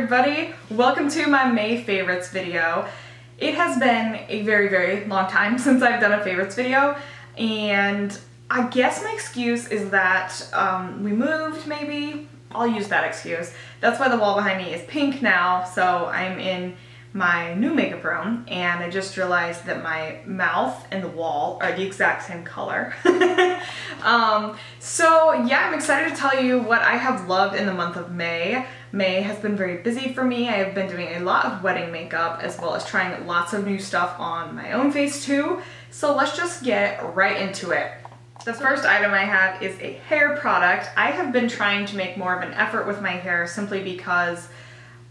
everybody, welcome to my May favorites video. It has been a very long time since I've done a favorites video, and I guess my excuse is that we moved, maybe. I'll use that excuse. That's why the wall behind me is pink now, so I'm in my new makeup room, and I just realized that my mouth and the wall are the exact same color. So yeah, I'm excited to tell you what I have loved in the month of May. May has been very busy for me. I have been doing a lot of wedding makeup as well as trying lots of new stuff on my own face too. So let's just get right into it. The first item I have is a hair product. I have been trying to make more of an effort with my hair simply because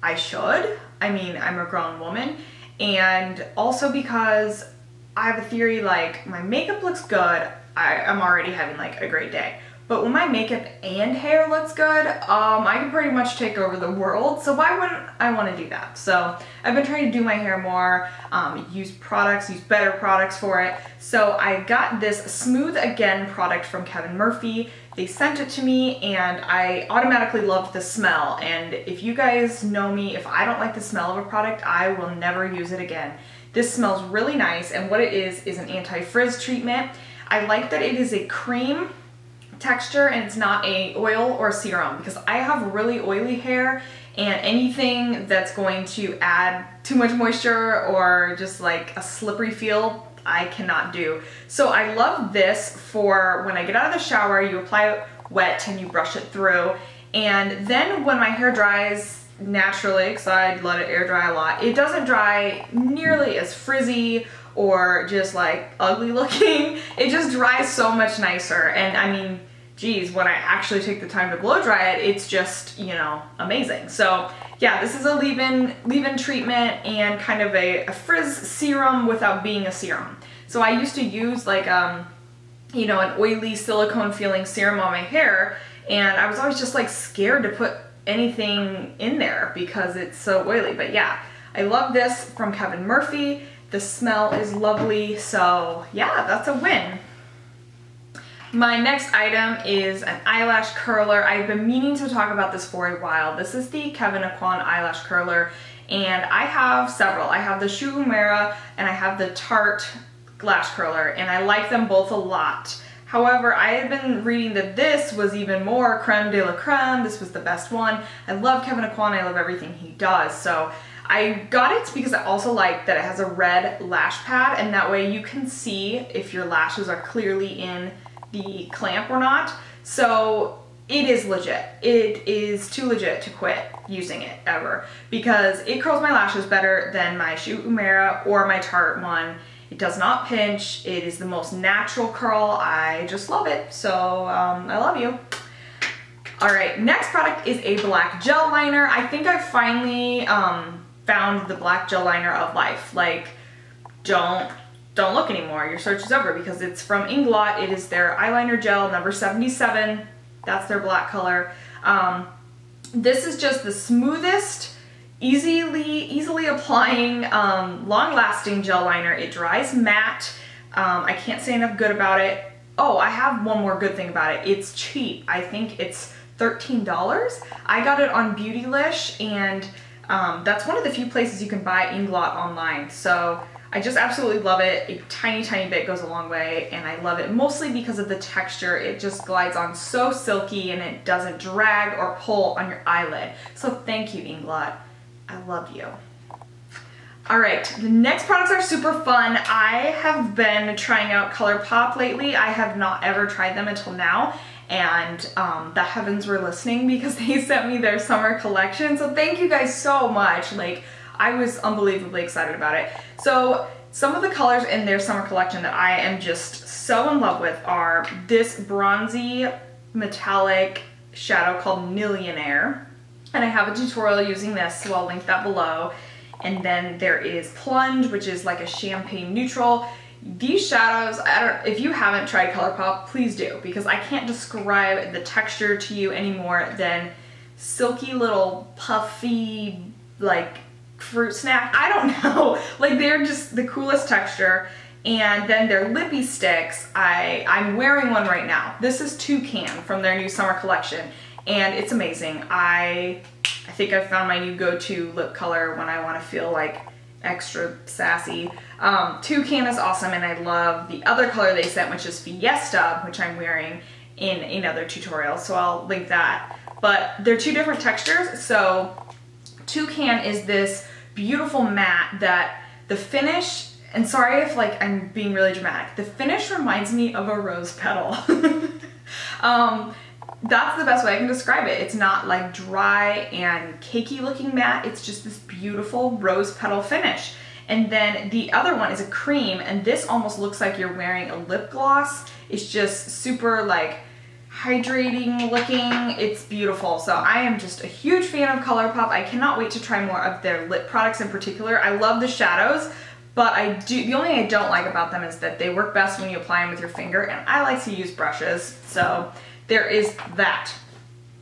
I should. I mean, I'm a grown woman, and also because I have a theory, like, my makeup looks good, I'm already having like a great day. But when my makeup and hair looks good, I can pretty much take over the world, so why wouldn't I want to do that? So I've been trying to do my hair more, use better products for it. So I got this Smooth Again product from Kevyn Murphy. They sent it to me and I automatically loved the smell. And if you guys know me, if I don't like the smell of a product, I will never use it again. This smells really nice, and what it is an anti-frizz treatment. I like that it is a cream texture and it's not a oil or serum, because I have really oily hair, and anything that's going to add too much moisture or just like a slippery feel, I cannot do. So I love this for when I get out of the shower. You apply it wet and you brush it through, and then when my hair dries naturally, because I let it air dry a lot, it doesn't dry nearly as frizzy or just like ugly looking. It just dries so much nicer, and I mean, geez, when I actually take the time to blow dry it, it's just, you know, amazing. So yeah, this is a leave-in treatment and kind of a frizz serum without being a serum. So I used to use like you know, an oily silicone feeling serum on my hair, and I was always just like scared to put anything in there because it's so oily. But yeah, I love this from Kevyn Murphy. The smell is lovely, so yeah, that's a win. My next item is an eyelash curler. I've been meaning to talk about this for a while. This is the Kevyn Aucoin eyelash curler, and I have several. I have the Shu Uemura and I have the Tarte lash curler, and I like them both a lot. However, I had been reading that this was even more creme de la creme. This was the best one. I love Kevyn Aucoin. I love everything he does. So I got it because I also like that it has a red lash pad, and that way you can see if your lashes are clearly in the clamp or not. So it is legit. It is too legit to quit using it ever, because it curls my lashes better than my Shu Uemura or my Tarte one. It does not pinch. It is the most natural curl. I just love it. So I love you. Alright, next product is a black gel liner. I think I finally found the black gel liner of life. Like, don't look anymore. Your search is over, because it's from Inglot. It is their eyeliner gel number 77. That's their black color. This is just the smoothest, easily applying, long-lasting gel liner. It dries matte. I can't say enough good about it. Oh, I have one more good thing about it. It's cheap. I think it's $13. I got it on Beautylish, and that's one of the few places you can buy Inglot online. So I just absolutely love it. A tiny bit goes a long way, and I love it mostly because of the texture. It just glides on so silky, and it doesn't drag or pull on your eyelid. So thank you, Inglot. I love you. Alright, the next products are super fun. I have been trying out ColourPop lately. I have not ever tried them until now, and the heavens were listening because they sent me their summer collection. So thank you guys so much. Like, I was unbelievably excited about it. So some of the colors in their summer collection that I am just so in love with are this bronzy metallic shadow called Millionaire. And I have a tutorial using this, so I'll link that below. And then there is Plunge, which is like a champagne neutral. These shadows, if you haven't tried ColourPop, please do, because I can't describe the texture to you any more than silky little puffy, like, fruit snack. I don't know. Like, they're just the coolest texture. And then their Lippie sticks, I'm wearing one right now. This is Toucan from their new summer collection, and it's amazing. I I think I found my new go-to lip color when I want to feel like extra sassy. Toucan is awesome, and I love the other color they sent, which is Fiesta, which I'm wearing in another tutorial, so I'll link that. But they're two different textures. So Toucan is this beautiful matte that the finish, and sorry if like I'm being really dramatic, the finish reminds me of a rose petal. That's the best way I can describe it. It's not like dry and cakey looking matte, it's just this beautiful rose petal finish. And then the other one is a cream, and this almost looks like you're wearing a lip gloss. It's just super like hydrating looking. It's beautiful. So I am just a huge fan of ColourPop. I cannot wait to try more of their lip products in particular. I love the shadows, but the only thing I don't like about them is that they work best when you apply them with your finger, and I like to use brushes. So there is that.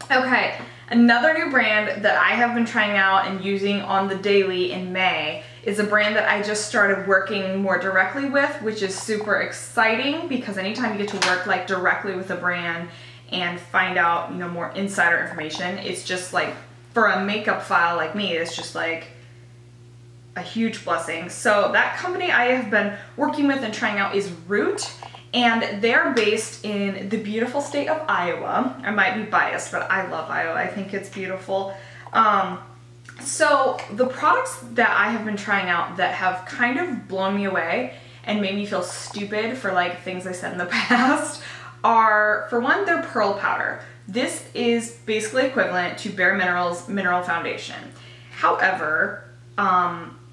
Okay, another new brand that I have been trying out and using on the daily in May is a brand that I just started working more directly with, which is super exciting because anytime you get to work like directly with a brand and find out, you know, more insider information, it's just like, for a makeup file like me, it's just like a huge blessing. So that company I have been working with and trying out is Root, and they're based in the beautiful state of Iowa. I might be biased, but I love Iowa. I think it's beautiful. So the products that I have been trying out that have kind of blown me away and made me feel stupid for like things I said in the past are, for one, their pearl powder. This is basically equivalent to Bare Minerals Mineral Foundation. However,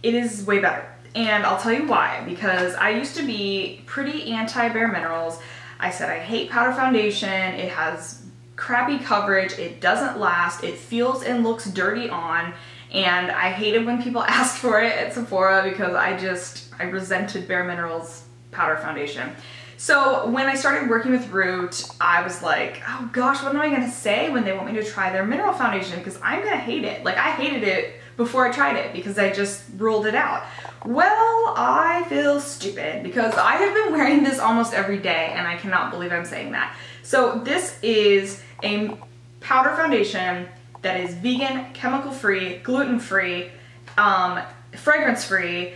it is way better. And I'll tell you why, because I used to be pretty anti-Bare Minerals. I said I hate powder foundation, it has crappy coverage, it doesn't last, it feels and looks dirty on, and I hated when people asked for it at Sephora because I resented Bare Minerals powder foundation. So when I started working with Root, I was like, oh gosh, what am I gonna say when they want me to try their mineral foundation? Because I'm gonna hate it. Like, I hated it before I tried it because I just ruled it out. Well, I feel stupid because I have been wearing this almost every day, and I cannot believe I'm saying that. So this is a powder foundation that is vegan, chemical-free, gluten-free, fragrance-free.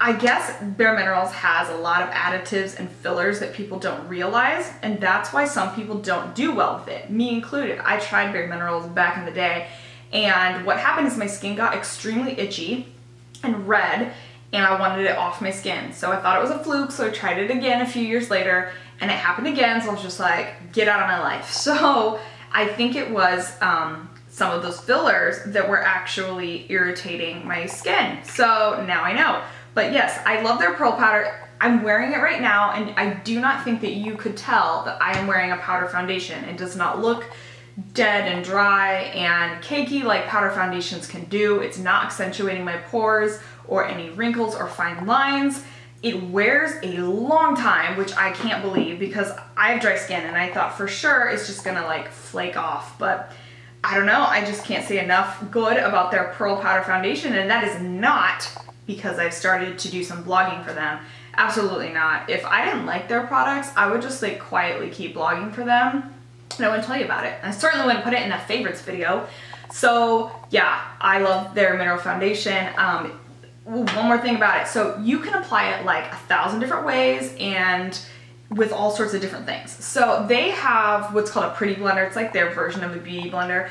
I guess Bare Minerals has a lot of additives and fillers that people don't realize, and that's why some people don't do well with it, me included. I tried Bare Minerals back in the day, and what happened is my skin got extremely itchy and red, and I wanted it off my skin. So I thought it was a fluke, so I tried it again a few years later, and it happened again, so I was just like, get out of my life. So I think it was some of those fillers that were actually irritating my skin. So now I know. But yes, I love their pearl powder. I'm wearing it right now, and I do not think that you could tell that I am wearing a powder foundation. It does not look dead and dry and cakey like powder foundations can do. It's not accentuating my pores or any wrinkles or fine lines. It wears a long time, which I can't believe because I have dry skin and I thought for sure it's just gonna like flake off, but I don't know, I just can't say enough good about their pearl powder foundation, and that is not because I've started to do some blogging for them. Absolutely not. If I didn't like their products, I would just like quietly keep blogging for them and I wouldn't tell you about it. I certainly wouldn't put it in a favorites video. So yeah, I love their mineral foundation. One more thing about it. So you can apply it like 1,000 different ways and with all sorts of different things. So they have what's called a pretty blender. It's like their version of a beauty blender.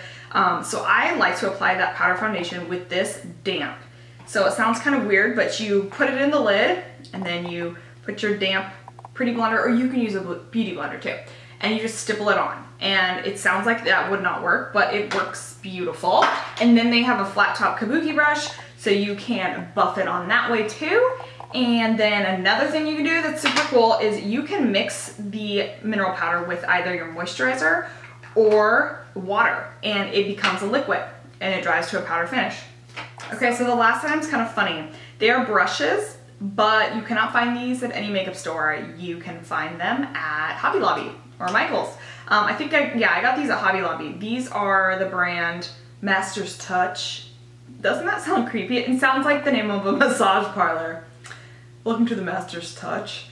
So I like to apply that powder foundation with this damp. So it sounds kind of weird, but you put it in the lid and then you put your damp pretty blender, or you can use a beauty blender too, and you just stipple it on. And it sounds like that would not work, but it works beautiful. And then they have a flat top kabuki brush, so you can buff it on that way too. And then another thing you can do that's super cool is you can mix the mineral powder with either your moisturizer or water, and it becomes a liquid and it dries to a powder finish. Okay, so the last item's kind of funny. They are brushes, but you cannot find these at any makeup store. You can find them at Hobby Lobby or Michael's. I think I got these at Hobby Lobby. These are the brand Master's Touch. Doesn't that sound creepy? It sounds like the name of a massage parlor. Welcome to the Master's Touch.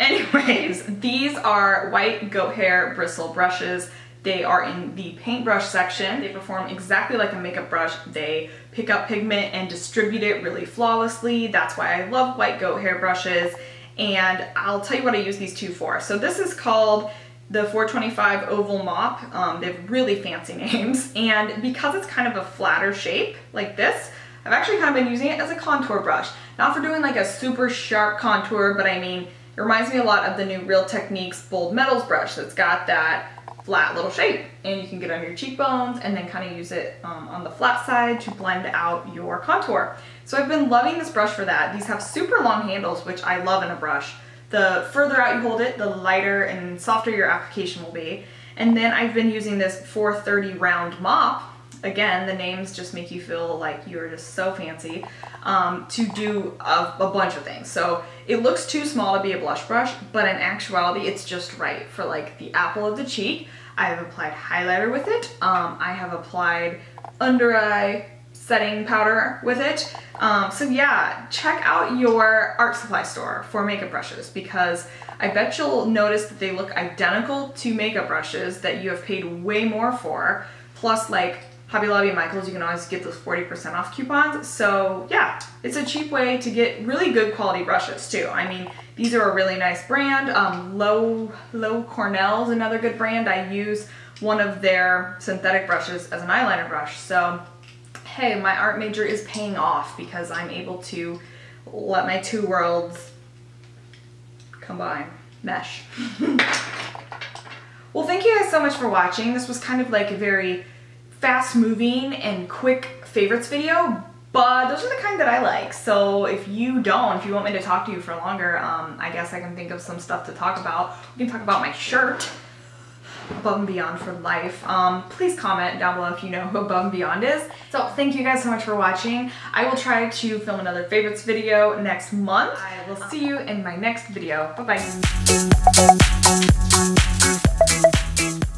Anyways, these are white goat hair bristle brushes. They are in the paintbrush section. They perform exactly like a makeup brush. They pick up pigment and distribute it really flawlessly. That's why I love white goat hair brushes. And I'll tell you what I use these two for. So this is called the 425 Oval Mop. They have really fancy names. And because it's kind of a flatter shape like this, I've actually kind of been using it as a contour brush. Not for doing like a super sharp contour, but I mean, it reminds me a lot of the new Real Techniques Bold Metals brush that's got that flat little shape, and you can get on your cheekbones and then kind of use it on the flat side to blend out your contour. So I've been loving this brush for that. These have super long handles, which I love in a brush. The further out you hold it, the lighter and softer your application will be. And then I've been using this 430 round mop. Again, the names just make you feel like you're just so fancy, to do a bunch of things. So it looks too small to be a blush brush, but in actuality, it's just right for like the apple of the cheek. I have applied highlighter with it. I have applied under eye setting powder with it. So yeah, check out your art supply store for makeup brushes, because I bet you'll notice that they look identical to makeup brushes that you have paid way more for. Plus, like, Hobby Lobby and Michael's, you can always get those 40% off coupons. So yeah, it's a cheap way to get really good quality brushes too. I mean, these are a really nice brand. Low Cornell's another good brand. I use one of their synthetic brushes as an eyeliner brush. So hey, my art major is paying off because I'm able to let my two worlds combine, mesh. Well, thank you guys so much for watching. This was kind of like a very fast moving and quick favorites video, but those are the kind that I like. So if you want me to talk to you for longer, I guess I can think of some stuff to talk about. We can talk about my shirt, Above and Beyond for life. Please comment down below if you know who Above and Beyond is. So thank you guys so much for watching. I will try to film another favorites video next month. I will see you in my next video. Bye bye.